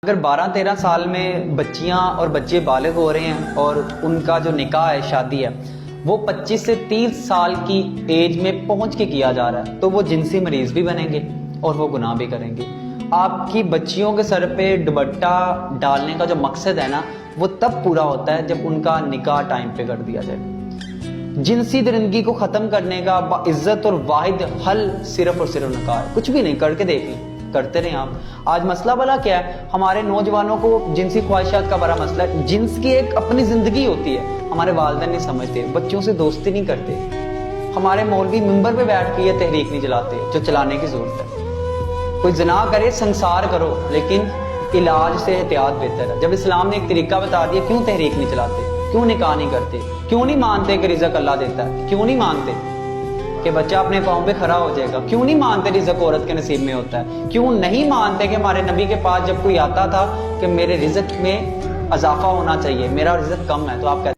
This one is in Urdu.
اگر 12-13 سال میں بچیاں اور بچے بالغ ہو رہے ہیں اور ان کا جو نکاح ہے، شادی ہے، وہ 25 سے 30 سال کی ایج میں پہنچ کے کیا جا رہا ہے، تو وہ جنسی مریض بھی بنیں گے اور وہ گناہ بھی کریں گے۔ آپ کی بچیوں کے سر پہ دوپٹہ ڈالنے کا جو مقصد ہے نا، وہ تب پورا ہوتا ہے جب ان کا نکاح ٹائم پہ کر دیا جائے۔ جنسی درندگی کو ختم کرنے کا باعزت اور واحد حل صرف اور صرف نکاح ہے۔ کچھ بھی نہیں، کر کے دیکھ لیں، کرتے رہیں آپ۔ آج مسئلہ بلا کیا ہے، ہمارے نوجوانوں کو جنسی خواہشات کا بڑا مسئلہ ہے۔ جنس کی ایک اپنی زندگی ہوتی ہے، ہمارے والدین نہیں سمجھتے، بچوں سے دوستی نہیں کرتے، ہمارے مولوی منبر پہ بیٹھ کے یہ تحریک نہیں چلاتے جو چلانے کی ضرورت ہے۔ کوئی زنا کرے، سنسار کرو، لیکن علاج سے احتیاط بہتر ہے۔ جب اسلام نے ایک طریقہ بتا دیا، کیوں تحریک نہیں چلاتے، کیوں نکاح نہیں کرتے، کیوں نہیں مانتے کہ رزق اللہ دیتا ہے، کیوں نہیں مانتے کہ بچہ اپنے پاؤں پہ کھڑا ہو جائے گا، کیوں نہیں مانتے رزق عورت کے نصیب میں ہوتا ہے، کیوں نہیں مانتے کہ ہمارے نبی کے پاس جب کوئی آتا تھا کہ میرے رزق میں اضافہ ہونا چاہیے، میرا رزق کم ہے، تو آپ کہتے